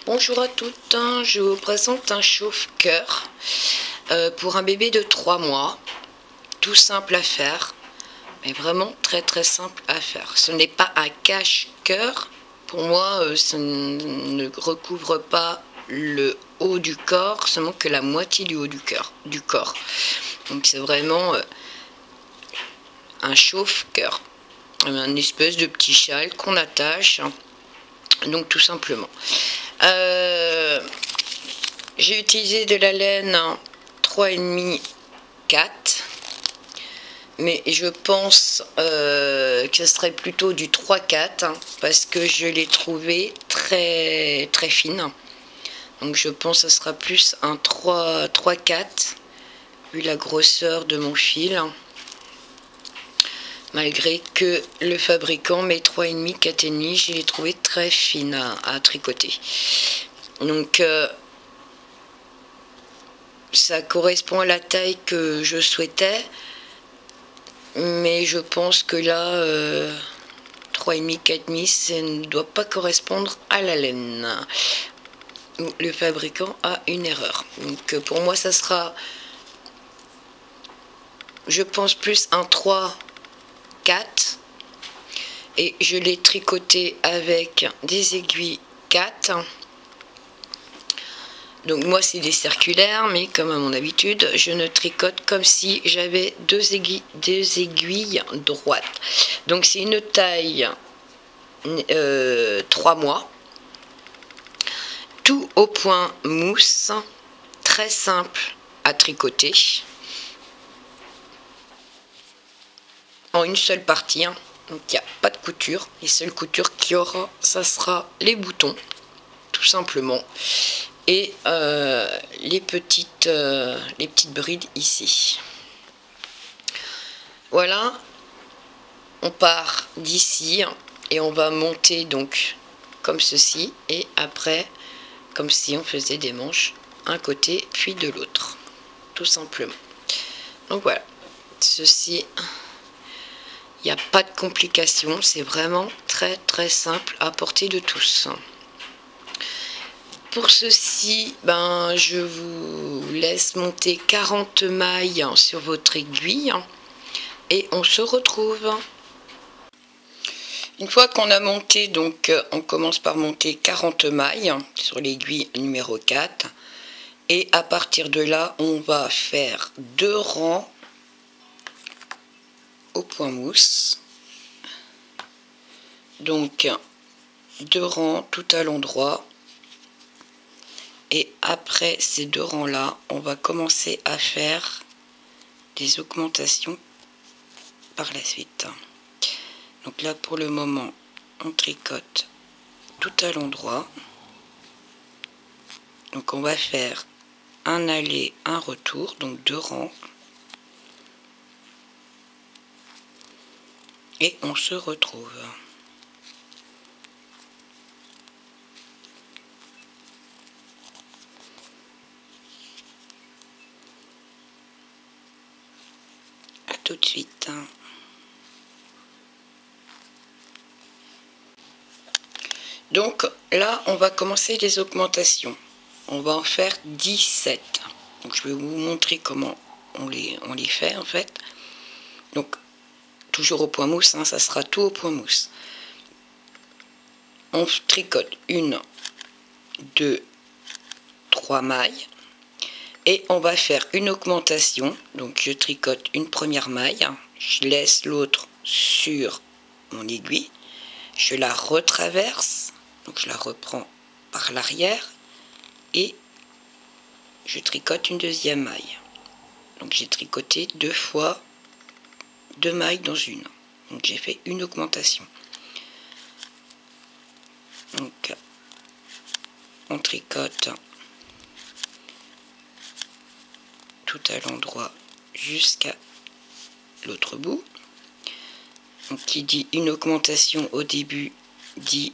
Bonjour à toutes, je vous présente un chauffe-cœur pour un bébé de 3 mois, tout simple à faire, mais vraiment très simple à faire. Ce n'est pas un cache-cœur, pour moi ça ne recouvre pas le haut du corps, seulement que la moitié du haut du corps. Donc c'est vraiment un chauffe-cœur, une espèce de petit châle qu'on attache, donc tout simplement. J'ai utilisé de la laine 3,5 4, mais je pense que ce serait plutôt du 3-4 parce que je l'ai trouvé très fine. Donc je pense que ce sera plus un 3-4 vu la grosseur de mon fil, malgré que le fabricant met 3,5 4,5, je l'ai trouvé très fine à tricoter. Donc ça correspond à la taille que je souhaitais, mais je pense que là 3,5 4,5 ça ne doit pas correspondre à la laine. Le fabricant a une erreur. Donc pour moi ça sera, je pense, plus un 3-4, et je l'ai tricoté avec des aiguilles 4. Donc moi c'est des circulaires, mais comme à mon habitude, je ne tricote comme si j'avais deux aiguilles droites. Donc c'est une taille 3 mois, tout au point mousse, très simple à tricoter, en une seule partie, hein. Donc il n'y a pas de couture, les seules coutures qu'il y aura, ça sera les boutons, tout simplement. Et les petites brides ici. Voilà, on part d'ici et on va monter donc comme ceci, et après comme si on faisait des manches un côté puis de l'autre, tout simplement. Donc voilà, ceci, il n'y a pas de complications, c'est vraiment très simple à portée de tous. Pour ceci, je vous laisse monter 40 mailles sur votre aiguille et on se retrouve. Une fois qu'on a monté, donc on commence par monter 40 mailles sur l'aiguille numéro 4, et à partir de là on va faire 2 rangs au point mousse, donc 2 rangs tout à l'endroit. Et après ces 2 rangs là, on va commencer à faire des augmentations par la suite. Donc là pour le moment on tricote tout à l'endroit. Donc on va faire un aller, un retour, donc 2 rangs. Et on se retrouve. À tout de suite. Donc là, on va commencer les augmentations. On va en faire 17. Donc je vais vous montrer comment on les fait en fait. Donc toujours au point mousse, hein, ça sera tout au point mousse. On tricote 1, 2, 3 mailles. Et on va faire une augmentation. Donc je tricote une première maille, je laisse l'autre sur mon aiguille, je la retraverse, donc je la reprends par l'arrière et je tricote une deuxième maille. Donc j'ai tricoté 2 fois 2 mailles dans une. Donc j'ai fait une augmentation. Donc on tricote tout à l'endroit jusqu'à l'autre bout. Donc qui dit une augmentation au début dit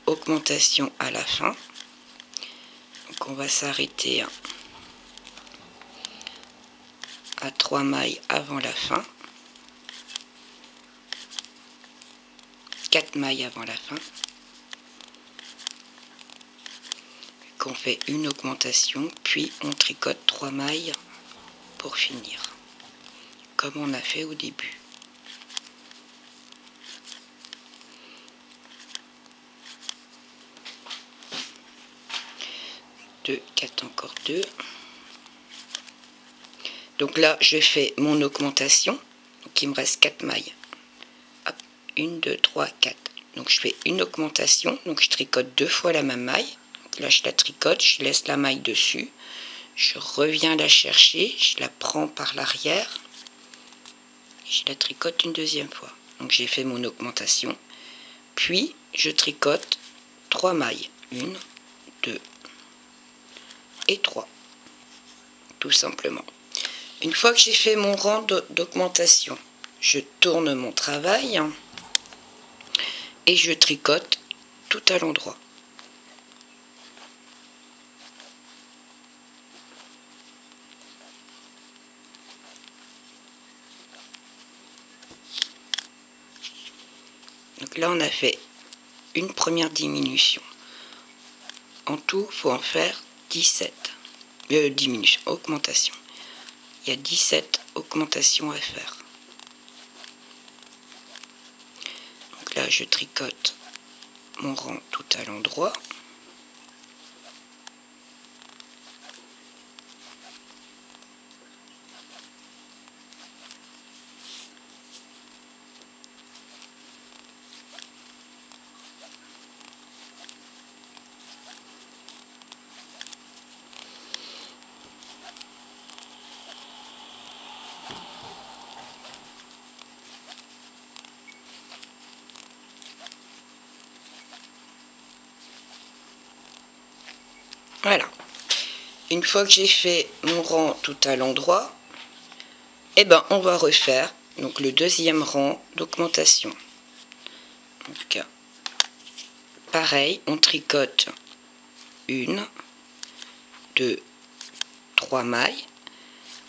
augmentation à la fin. Donc on va s'arrêter à 3 mailles avant la fin, 4 mailles avant la fin, qu'on fait une augmentation, puis on tricote 3 mailles pour finir, comme on a fait au début. 2, 4, encore 2. Donc là, je fais mon augmentation. Donc il me reste 4 mailles. Hop, 1, 2, 3, 4. Donc je fais une augmentation. Donc je tricote 2 fois la même maille. Donc là, je la tricote, je laisse la maille dessus. Je reviens la chercher, je la prends par l'arrière. Je la tricote une deuxième fois. Donc j'ai fait mon augmentation. Puis je tricote 3 mailles. 1, 2 et 3. Tout simplement. Une fois que j'ai fait mon rang d'augmentation, je tourne mon travail et je tricote tout à l'endroit. Donc là, on a fait une première diminution. En tout, il faut en faire 17. Diminution, augmentation. Il y a 17 augmentations à faire. Donc là, je tricote mon rang tout à l'endroit. Voilà. Une fois que j'ai fait mon rang tout à l'endroit, eh ben, on va refaire donc le deuxième rang d'augmentation. Donc, pareil, on tricote 1, 2, 3 mailles.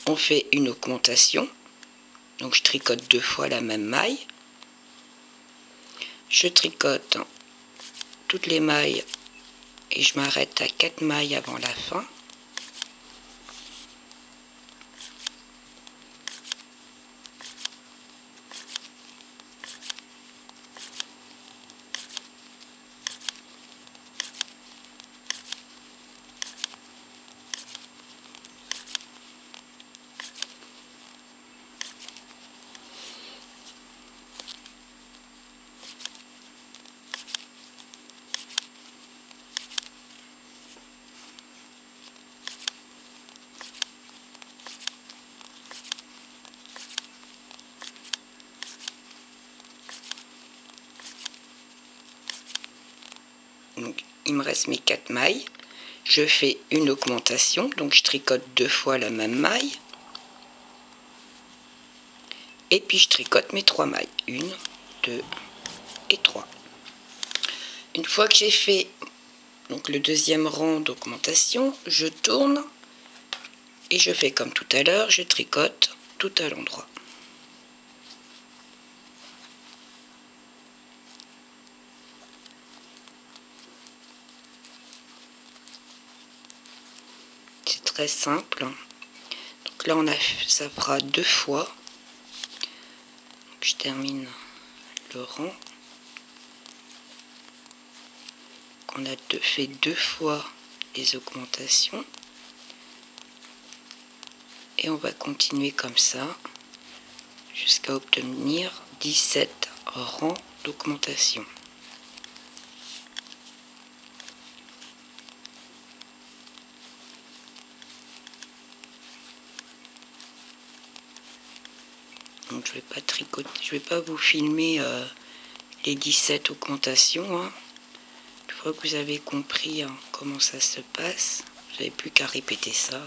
On fait une augmentation. Donc, je tricote 2 fois la même maille. Je tricote toutes les mailles et je m'arrête à 4 mailles avant la fin. Donc, il me reste mes 4 mailles. Je fais une augmentation, donc je tricote 2 fois la même maille. Et puis je tricote mes 3 mailles. 1, 2 et 3. Une fois que j'ai fait donc, le deuxième rang d'augmentation, je tourne et je fais comme tout à l'heure, je tricote tout à l'endroit. C'est très simple. Donc là, ça fera 2 fois. Donc, je termine le rang. On a fait 2 fois les augmentations. Et on va continuer comme ça jusqu'à obtenir 17 rangs d'augmentation. Donc je vais pas tricoter, je vais pas vous filmer les 17 augmentations. Hein. Une fois que vous avez compris comment ça se passe, vous n'avez plus qu'à répéter ça.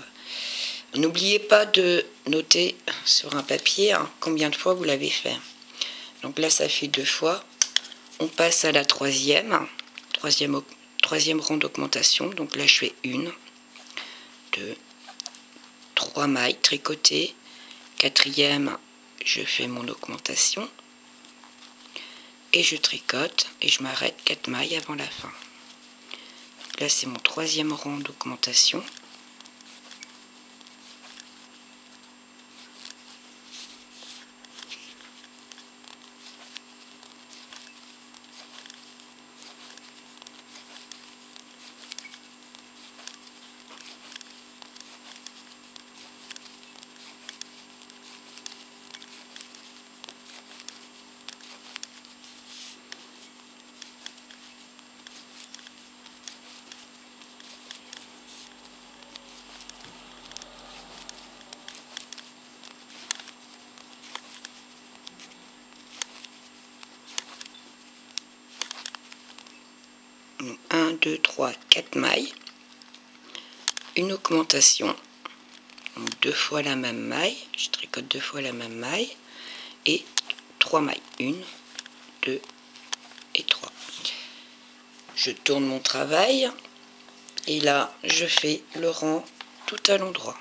N'oubliez pas de noter sur un papier combien de fois vous l'avez fait. Donc là, ça fait 2 fois. On passe à la troisième rang d'augmentation. Donc là, je fais 1, 2, 3 mailles tricotées. Quatrième, je fais mon augmentation. Et je tricote et je m'arrête 4 mailles avant la fin. Là, c'est mon 3e rang d'augmentation. Donc 1, 2, 3, 4 mailles, une augmentation, donc 2 fois la même maille, je tricote 2 fois la même maille, et 3 mailles, 1, 2 et 3. Je tourne mon travail, et là, je fais le rang tout à l'endroit.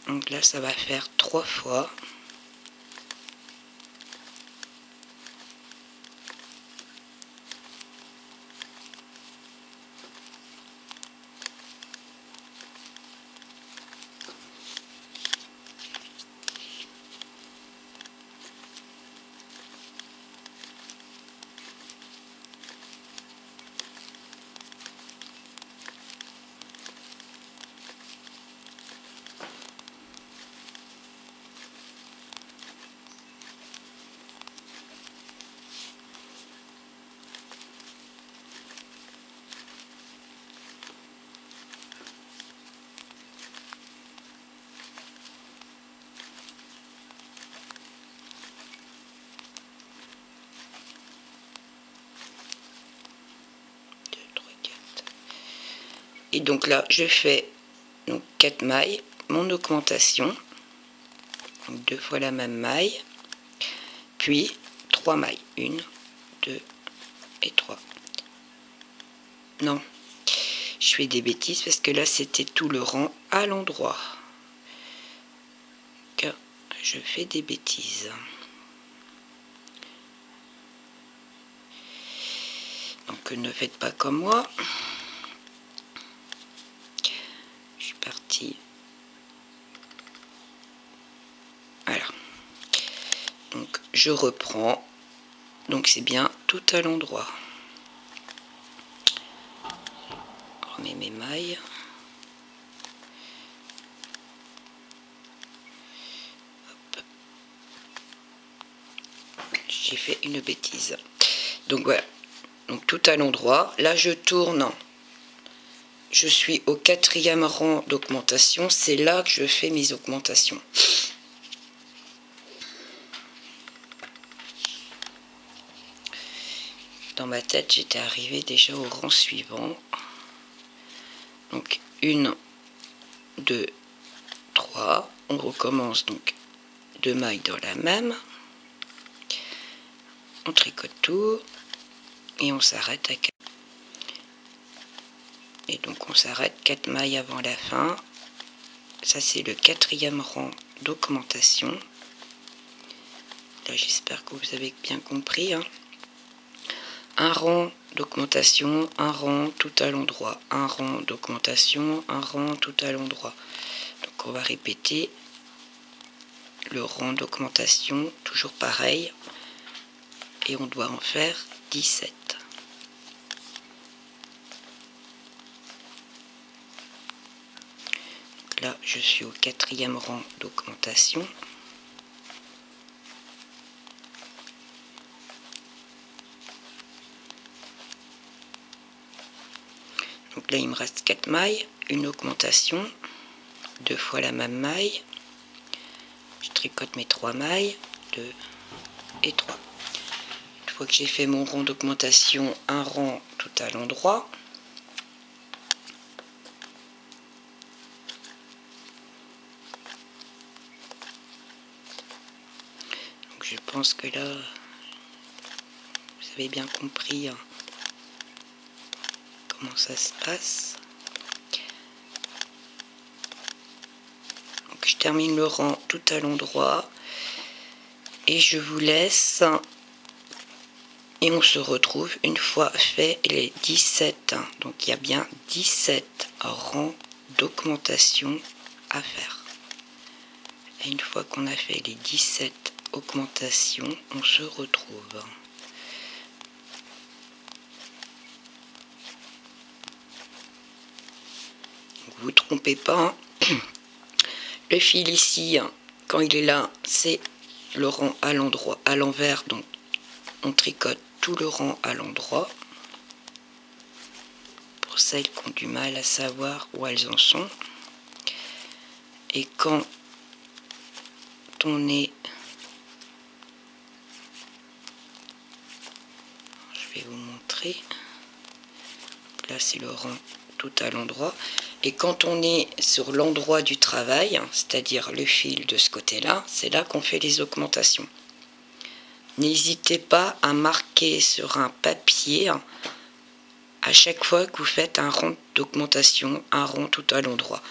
Donc là, ça va faire 3 fois. Et donc là, je fais donc 4 mailles, mon augmentation, donc 2 fois la même maille, puis 3 mailles, 1, 2 et 3. Non, je fais des bêtises parce que là, c'était tout le rang à l'endroit. Je fais des bêtises. Donc ne faites pas comme moi. Je suis partie. Voilà. Donc je reprends. Donc c'est bien tout à l'endroit. Je remets mes mailles. Hop. J'ai fait une bêtise. Donc voilà. Donc tout à l'endroit. Là je tourne. Je suis au 4e rang d'augmentation. C'est là que je fais mes augmentations. Dans ma tête, j'étais arrivée déjà au rang suivant. Donc 1, 2, 3. On recommence donc 2 mailles dans la même. On tricote tout et on s'arrête à 4. Et donc on s'arrête 4 mailles avant la fin. Ça c'est le 4e rang d'augmentation. Là j'espère que vous avez bien compris. Un rang d'augmentation, un rang tout à l'endroit, un rang d'augmentation, un rang tout à l'endroit. Donc on va répéter le rang d'augmentation, toujours pareil, et on doit en faire 17. Donc là je suis au 4e rang d'augmentation. Donc là, il me reste 4 mailles, une augmentation, 2 fois la même maille. Je tricote mes 3 mailles, 2 et 3. Une fois que j'ai fait mon rang d'augmentation, un rang tout à l'endroit. Donc je pense que là, vous avez bien compris comment ça se passe. Donc je termine le rang tout à l'endroit et je vous laisse Et on se retrouve une fois fait les 17. Donc il y a bien 17 rangs d'augmentation à faire. Et une fois qu'on a fait les 17 augmentations, on se retrouve. Vous vous trompez pas. Le fil ici, quand il est là, c'est le rang à l'endroit, à l'envers. Donc on tricote tout le rang à l'endroit. Pour celles qui ont du mal à savoir où elles en sont. Et quand on est... Je vais vous montrer. Là, c'est le rang tout à l'endroit. Et quand on est sur l'endroit du travail, c'est-à-dire le fil de ce côté-là, c'est là qu'on fait les augmentations. N'hésitez pas à marquer sur un papier à chaque fois que vous faites un rond d'augmentation, un rond tout à l'endroit.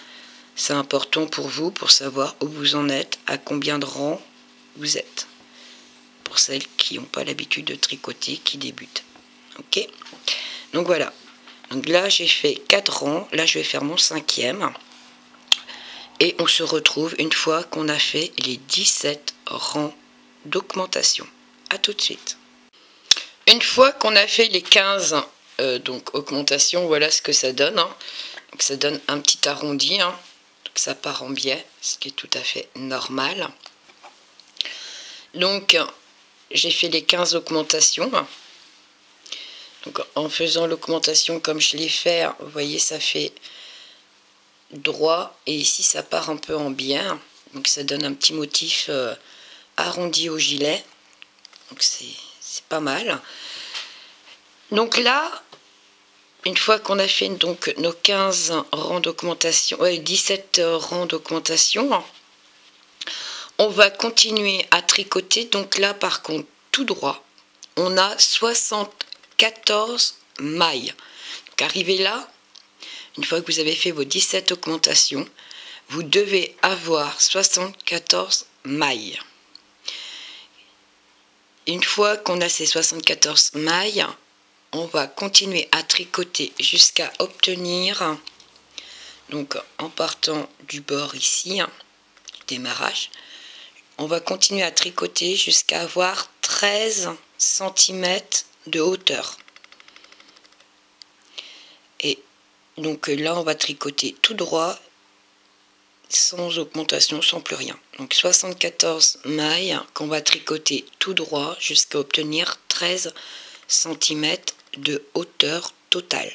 C'est important pour vous, pour savoir où vous en êtes, à combien de rangs vous êtes. Pour celles qui n'ont pas l'habitude de tricoter, qui débutent. Ok? Donc voilà. Donc là, j'ai fait 4 rangs. Là, je vais faire mon 5e. Et on se retrouve une fois qu'on a fait les 17 rangs d'augmentation. A tout de suite. Une fois qu'on a fait les 15 donc augmentations, voilà ce que ça donne. Donc ça donne un petit arrondi. Donc ça part en biais, ce qui est tout à fait normal. Donc j'ai fait les 15 augmentations. Donc en faisant l'augmentation comme je l'ai fait, vous voyez, ça fait droit. Et ici, ça part un peu en biais. Donc ça donne un petit motif arrondi au gilet. Donc c'est pas mal. Donc là, une fois qu'on a fait donc nos 15 rangs d'augmentation, 17 rangs d'augmentation, on va continuer à tricoter. Donc là, par contre, tout droit, on a 74 mailles. Donc arrivé là, une fois que vous avez fait vos 17 augmentations, vous devez avoir 74 mailles. Une fois qu'on a ces 74 mailles, on va continuer à tricoter jusqu'à obtenir, donc en partant du bord ici, démarrage, on va continuer à tricoter jusqu'à avoir 13 cm de hauteur. Et donc là, on va tricoter tout droit, sans augmentation, sans plus rien. Donc 74 mailles qu'on va tricoter tout droit jusqu'à obtenir 13 cm de hauteur totale.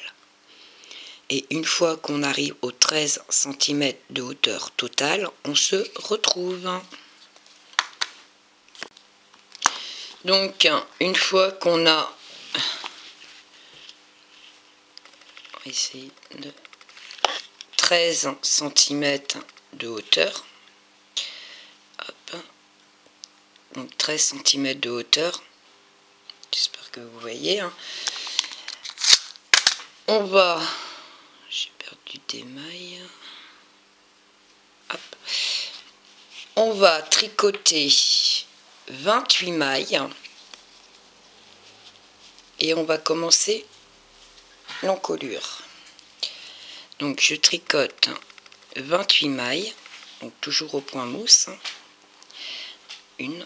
Et une fois qu'on arrive aux 13 cm de hauteur totale, on se retrouve. Donc une fois qu'on a essayer de 13 cm de hauteur, hop, donc 13 cm de hauteur, j'espère que vous voyez, on va, j'ai perdu des mailles, hop, on va tricoter 28 mailles et on va commencer l'encolure. Donc je tricote 28 mailles, donc toujours au point mousse, 1, 3,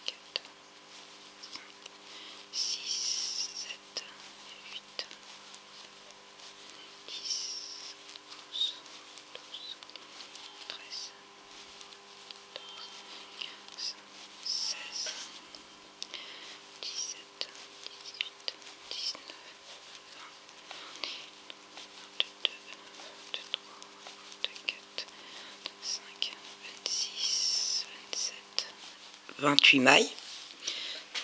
4, 5, 6, 7, 8, 10, 11, 12, 13, 14, 15, 16, 17, 18, 19, 20, 22, 23, 24, 25, 26, 27, 28 mailles.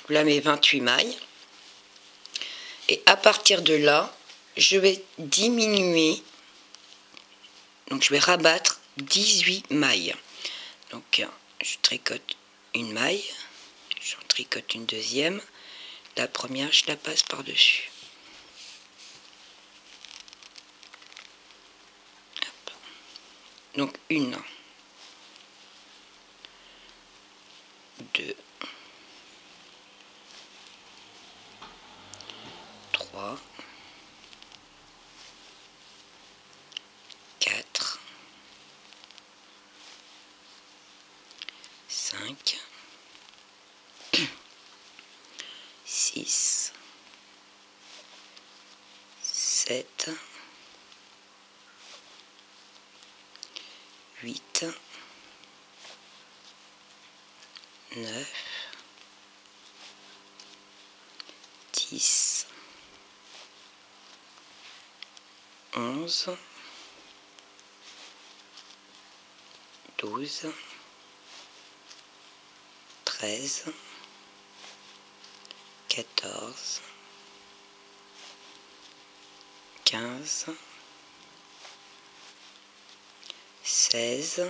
Là mes 28 mailles. Et à partir de là, je vais diminuer. Donc je vais rabattre 18 mailles. Donc je tricote une maille, j'en tricote une deuxième. La première, je la passe par-dessus. Donc 1, 2, 5, 6, 7, 8, 9, 10, 11, 12, 13, 14, 15, 16,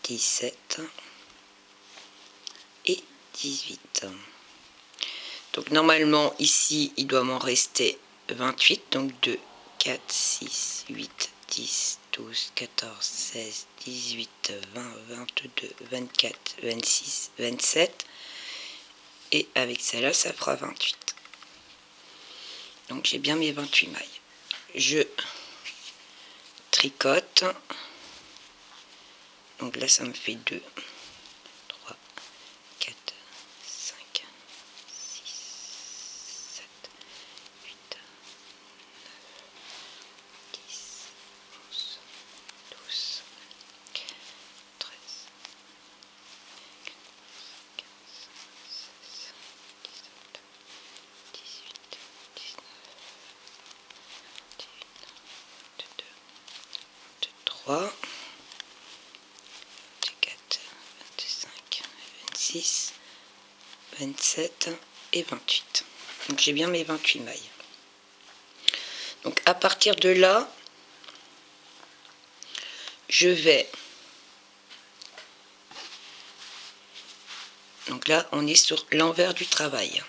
17 et 18. Donc normalement ici il doit m'en rester 28, donc 2, 4, 6, 8, 10, 12, 14, 16, 18, 20, 22, 24, 26, 27 et avec celle-là ça fera 28. Donc j'ai bien mes 28 mailles. Je tricote. Donc là ça me fait 2, 3, 4, 5, 6, 7, 8, 9, 10, 11, 12, 13, 15, 16, 17, 18, 19, 21, 22, 23, 26, 27 et 28. Donc j'ai bien mes 28 mailles. Donc à partir de là, je vais... Donc là, on est sur l'envers du travail.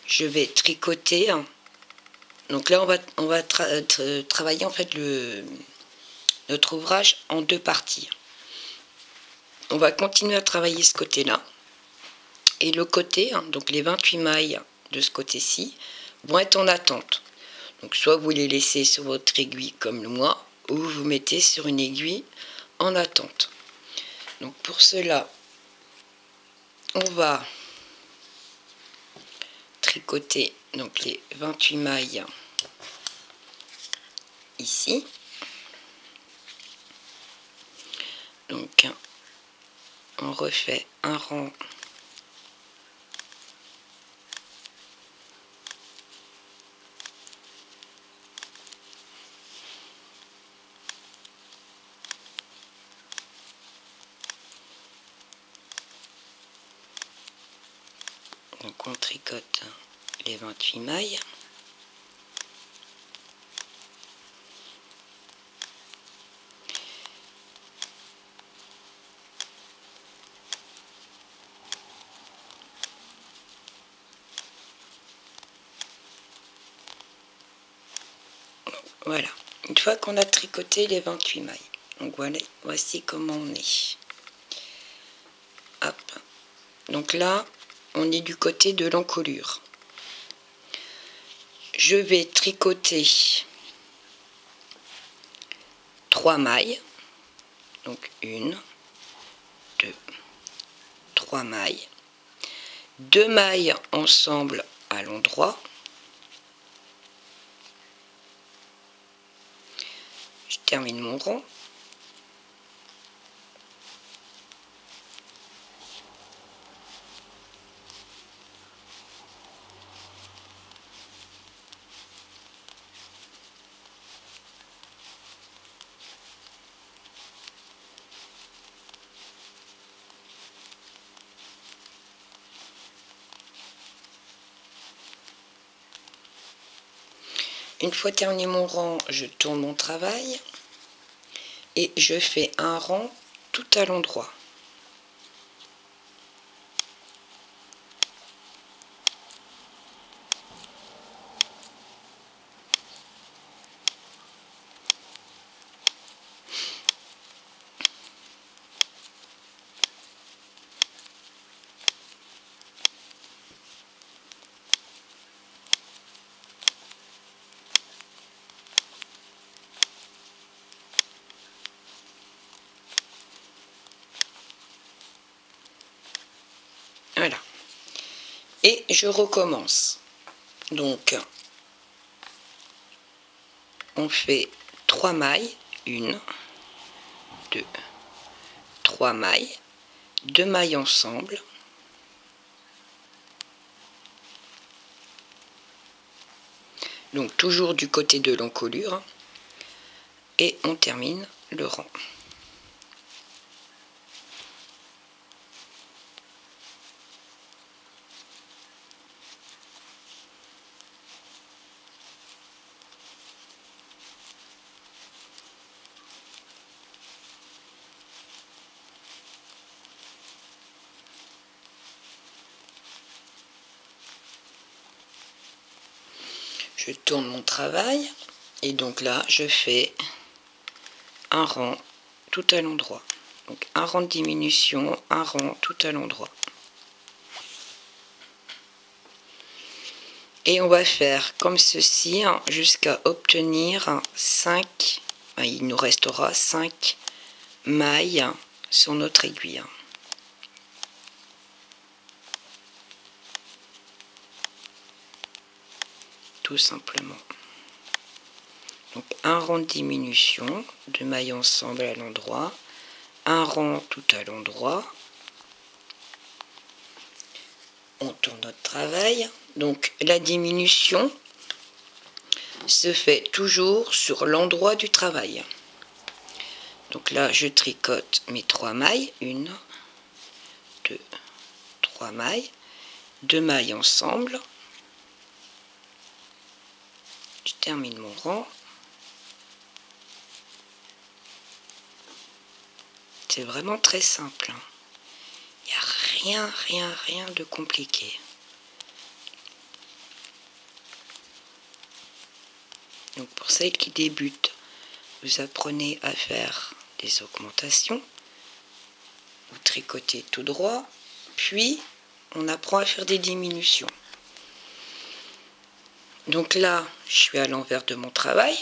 Je vais tricoter. Donc là, on va travailler en fait notre ouvrage en deux parties. On va continuer à travailler ce côté-là. Et le côté, donc les 28 mailles de ce côté-ci, vont être en attente. Donc soit vous les laissez sur votre aiguille comme moi, ou vous mettez sur une aiguille en attente. Donc pour cela, on va tricoter donc les 28 mailles ici. Donc on refait un rang donc on tricote les 28 mailles. Voilà, une fois qu'on a tricoté les 28 mailles, donc voilà, voici comment on est. Hop. Donc là, on est du côté de l'encolure. Je vais tricoter 3 mailles, donc 1, 2, 3 mailles, 2 mailles ensemble à l'endroit. Je termine mon rond. Une fois terminé mon rang, je tourne mon travail et je fais un rang tout à l'endroit. Et je recommence. Donc, on fait 3 mailles, 1, 2, 3 mailles, 2 mailles ensemble, donc toujours du côté de l'encolure, et on termine le rang. Je tourne mon travail et donc là je fais un rang tout à l'endroit. Donc un rang de diminution, un rang tout à l'endroit. Et on va faire comme ceci jusqu'à obtenir 5, il nous restera 5 mailles sur notre aiguille. Tout simplement. Donc un rang de diminution, 2 mailles ensemble à l'endroit, un rang tout à l'endroit. On tourne notre travail. Donc la diminution se fait toujours sur l'endroit du travail. Donc là je tricote mes 3 mailles, 1, 2, 3 mailles, 2 mailles ensemble. Je termine mon rang. C'est vraiment très simple. Il n'y a rien de compliqué. Donc pour celles qui débutent, vous apprenez à faire des augmentations. Vous tricotez tout droit, puis on apprend à faire des diminutions. Donc là, je suis à l'envers de mon travail.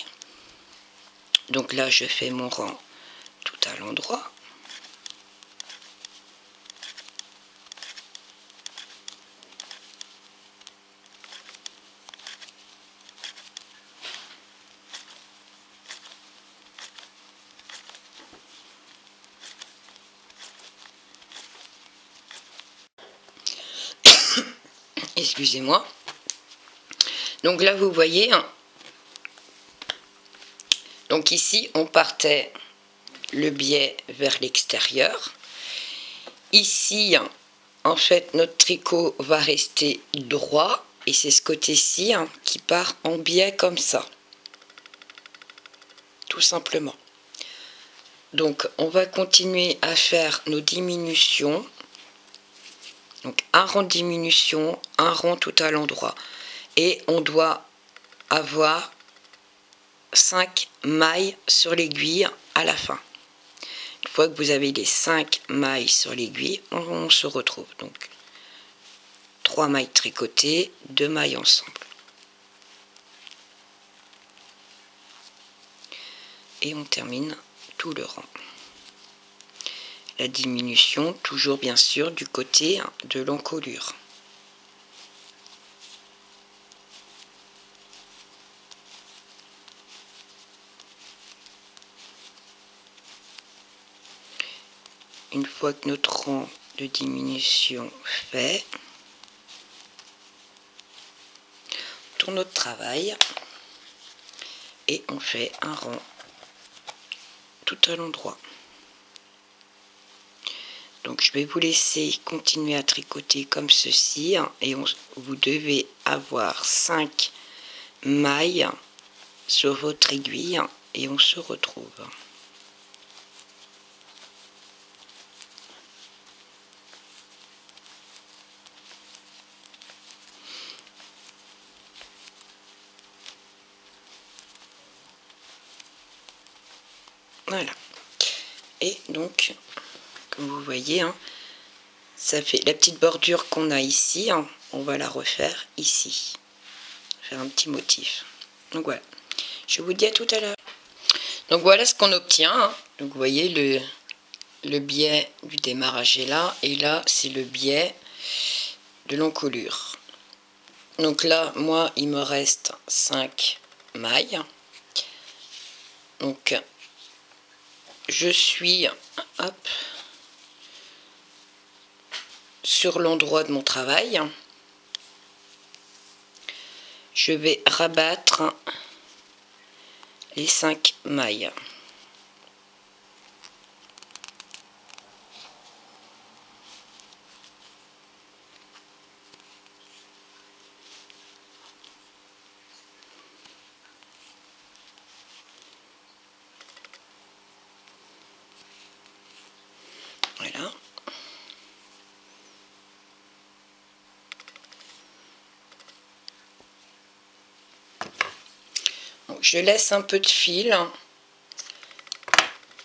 Donc là, je fais mon rang tout à l'endroit. Excusez-moi. Donc là, vous voyez, donc ici, on partait le biais vers l'extérieur. Ici, en fait, notre tricot va rester droit et c'est ce côté-ci qui part en biais comme ça. Tout simplement. Donc, on va continuer à faire nos diminutions. Donc, un rang de diminution, un rang tout à l'endroit. Et on doit avoir 5 mailles sur l'aiguille à la fin. Une fois que vous avez les 5 mailles sur l'aiguille, on se retrouve. Donc 3 mailles tricotées, 2 mailles ensemble. Et on termine tout le rang. La diminution, toujours bien sûr du côté de l'encolure. Une fois que notre rang de diminution fait, on tourne notre travail et on fait un rang tout à l'endroit. Donc je vais vous laisser continuer à tricoter comme ceci et vous devez avoir 5 mailles sur votre aiguille et on se retrouve. Voilà. Et donc, comme vous voyez, ça fait la petite bordure qu'on a ici, on va la refaire ici. Faire un petit motif. Donc voilà. Je vous dis à tout à l'heure. Donc voilà ce qu'on obtient. Donc vous voyez le biais du démarrage est là. Et là, c'est le biais de l'encolure. Donc là, moi, il me reste 5 mailles. Donc, je suis, hop, sur l'endroit de mon travail. Je vais rabattre les 5 mailles. Voilà. Donc, je laisse un peu de fil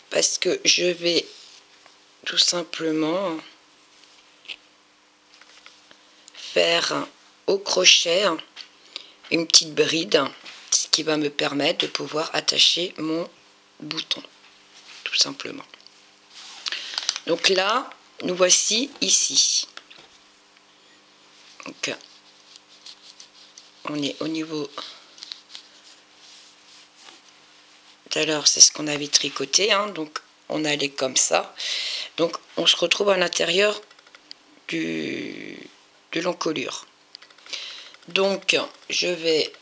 parce que je vais tout simplement faire au crochet une petite bride, ce qui va me permettre de pouvoir attacher mon bouton, tout simplement. Donc là, nous voici ici. Donc, on est au niveau... Tout à l'heure, c'est ce qu'on avait tricoté, hein, donc on allait comme ça. Donc, on se retrouve à l'intérieur de l'encolure. Donc, je vais,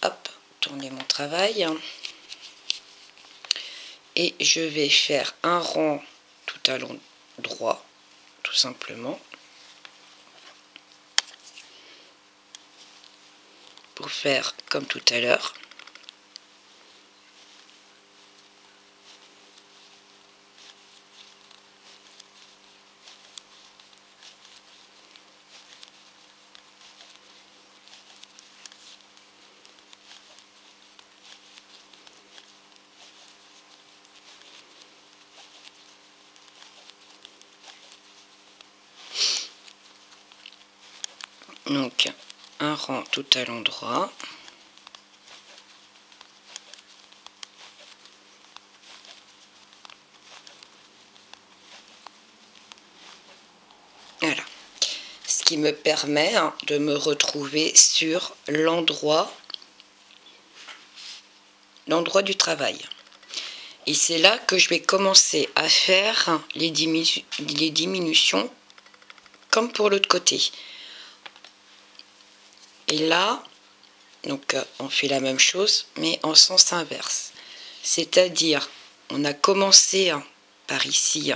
hop, tourner mon travail. Et je vais faire un rang tout à l'endroit, tout simplement. Pour faire comme tout à l'heure. Donc, un rang tout à l'endroit. Voilà. Ce qui me permet de me retrouver sur l'endroit du travail. Et c'est là que je vais commencer à faire les diminutions comme pour l'autre côté. Et là, donc on fait la même chose, mais en sens inverse. C'est-à-dire, on a commencé par ici,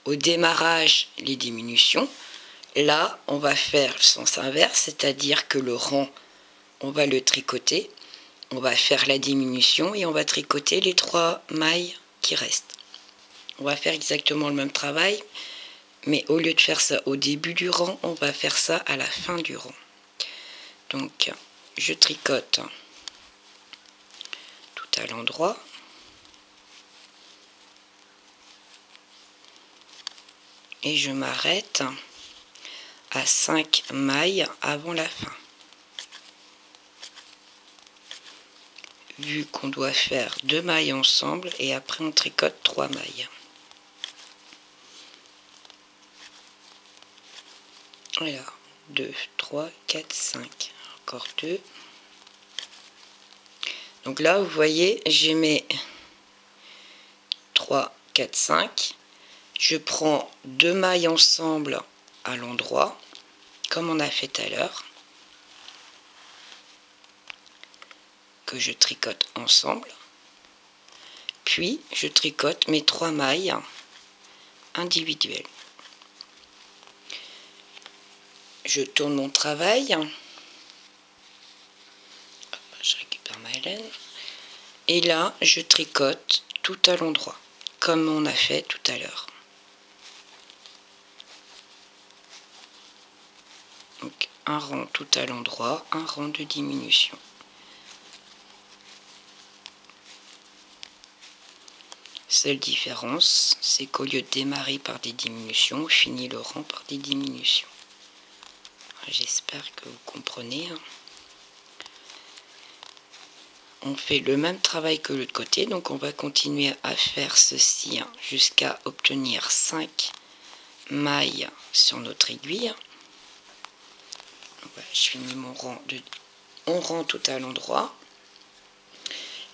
au démarrage, les diminutions. Là, on va faire le sens inverse, c'est-à-dire que le rang, on va le tricoter. On va faire la diminution et on va tricoter les 3 mailles qui restent. On va faire exactement le même travail, mais au lieu de faire ça au début du rang, on va faire ça à la fin du rang. Donc, je tricote tout à l'endroit. Et je m'arrête à 5 mailles avant la fin. Vu qu'on doit faire 2 mailles ensemble et après on tricote 3 mailles. Voilà, 2, 3, 4, 5. Encore 2. Donc là, vous voyez, j'ai mes 3, 4, 5. Je prends 2 mailles ensemble à l'endroit, comme on a fait tout à l'heure, que je tricote ensemble. Puis, je tricote mes 3 mailles individuelles. Je tourne mon travail. Je récupère ma laine. Et là, je tricote tout à l'endroit, comme on a fait tout à l'heure. Donc, un rang tout à l'endroit, un rang de diminution. Seule différence, c'est qu'au lieu de démarrer par des diminutions, on finit le rang par des diminutions. J'espère que vous comprenez. On fait le même travail que l'autre côté, donc on va continuer à faire ceci jusqu'à obtenir 5 mailles sur notre aiguille. je finis mon rang on rend tout à l'endroit.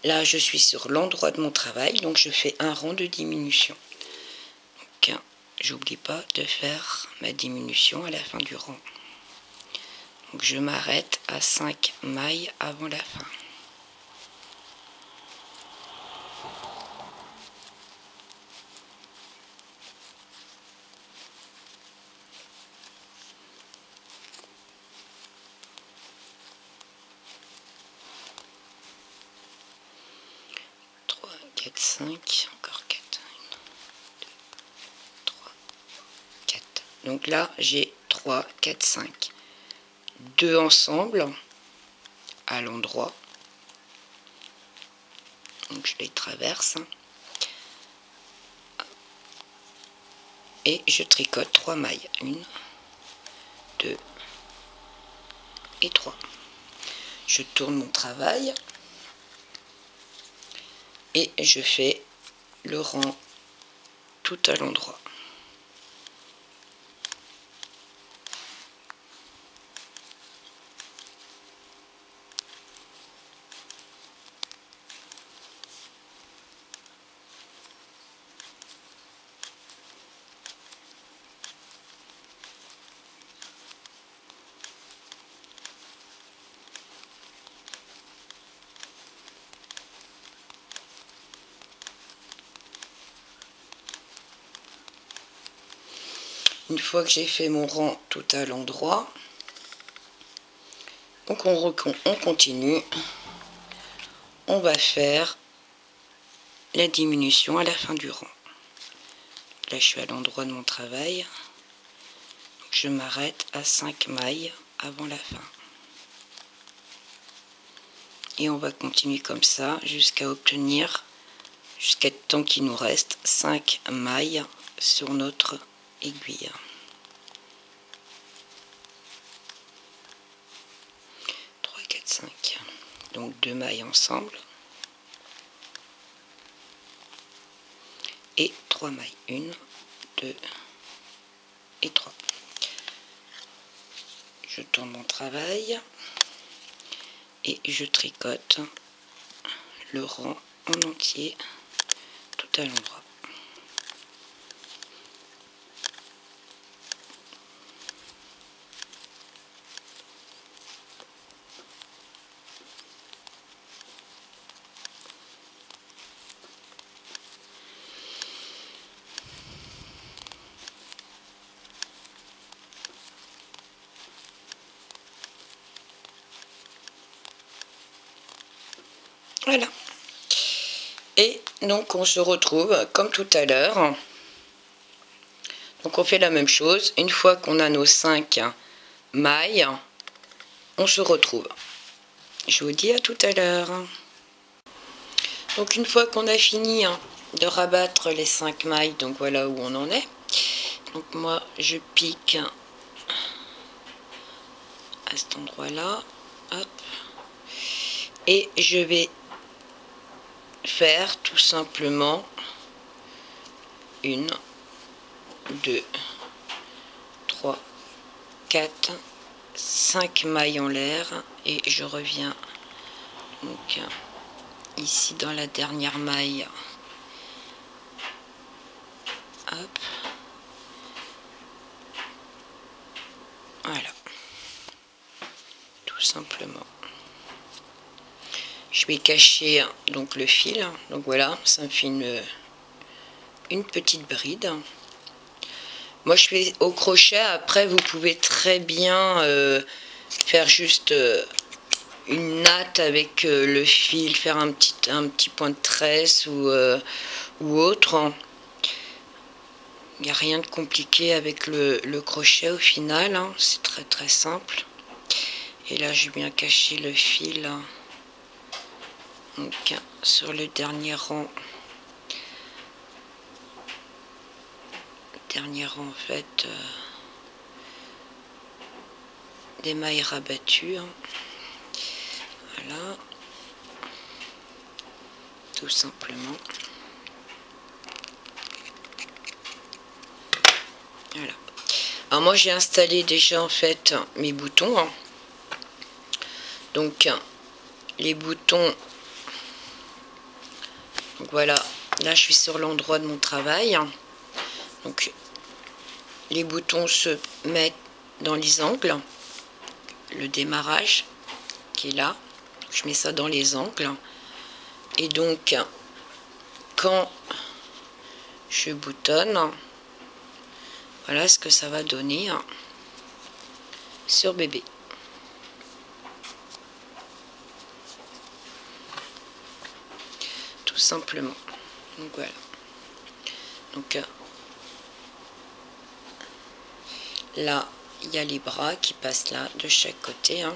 Là je suis sur l'endroit de mon travail, donc je fais un rang de diminution. Donc j'oublie pas de faire ma diminution à la fin du rang. Donc je m'arrête à 5 mailles avant la fin. Quatre, 5, encore 4, 1, 2, 3, 4. Donc là, j'ai 3, 4, 5. 2 ensemble à l'endroit. Donc je les traverse. Et je tricote 3 mailles. 1, 2 et 3. Je tourne mon travail. Et je fais le rang tout à l'endroit. Une fois que j'ai fait mon rang tout à l'endroit, donc on continue. On va faire la diminution à la fin du rang. Là, je suis à l'endroit de mon travail. Donc, je m'arrête à 5 mailles avant la fin. Et on va continuer comme ça jusqu'à obtenir, jusqu'à temps qu'il nous reste 5 mailles sur notre aiguille. 3, 4, 5. Donc 2 mailles ensemble. Et 3 mailles. 1, 2 et 3. Je tourne mon travail et je tricote le rang en entier tout à l'endroit. Voilà. Et donc on se retrouve comme tout à l'heure. Donc on fait la même chose. Une fois qu'on a nos 5 mailles, on se retrouve. Je vous dis à tout à l'heure. Donc une fois qu'on a fini de rabattre les 5 mailles, donc voilà où on en est. Donc moi je pique à cet endroit-là. Hop. Et je vais faire tout simplement 1, 2, 3, 4, 5 mailles en l'air et je reviens donc ici dans la dernière maille. Hop. Voilà. Tout simplement. Je vais cacher donc le fil. Donc voilà, ça me fait une petite bride. Moi je fais au crochet. Après vous pouvez très bien faire juste une natte avec le fil, faire un petit point de tresse ou autre. Il n'y a rien de compliqué avec le crochet au final, hein. C'est très très simple. Et là j'ai bien caché le fil. Donc sur le dernier rang. En fait des mailles rabattues. Voilà. Tout simplement. Voilà. Alors moi j'ai installé déjà en fait mes boutons. Donc les boutons, donc voilà, là je suis sur l'endroit de mon travail. Donc les boutons se mettent dans les angles, le démarrage qui est là, je mets ça dans les angles, et donc quand je boutonne, voilà ce que ça va donner sur bébé. Tout simplement. Donc voilà. Donc là, il y a les bras qui passent là de chaque côté.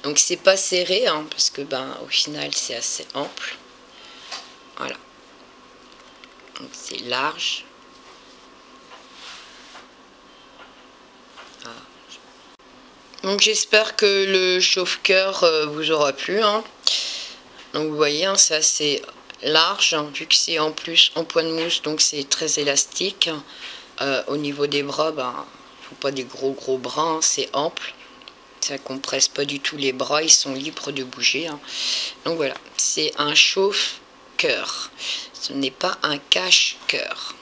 Donc c'est pas serré parce que au final c'est assez ample. Voilà. Donc c'est large. Voilà. Donc j'espère que le chauffe-cœur vous aura plu. Donc vous voyez, c'est assez large, vu que c'est en plus en point de mousse, donc c'est très élastique. Au niveau des bras, faut pas des gros bras, c'est ample. Ça compresse pas du tout les bras, ils sont libres de bouger. Donc voilà, c'est un chauffe-cœur. Ce n'est pas un cache-cœur.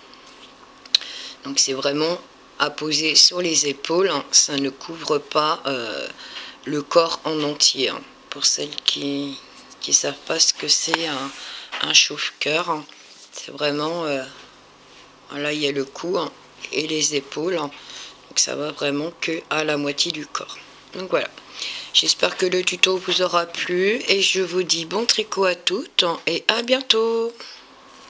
Donc c'est vraiment à poser sur les épaules. Ça ne couvre pas le corps en entier. Pour celles qui savent pas ce que c'est un chauffe-cœur, c'est vraiment là il y a le cou et les épaules, donc ça va vraiment que à la moitié du corps. Donc voilà, j'espère que le tuto vous aura plu et je vous dis bon tricot à toutes et à bientôt.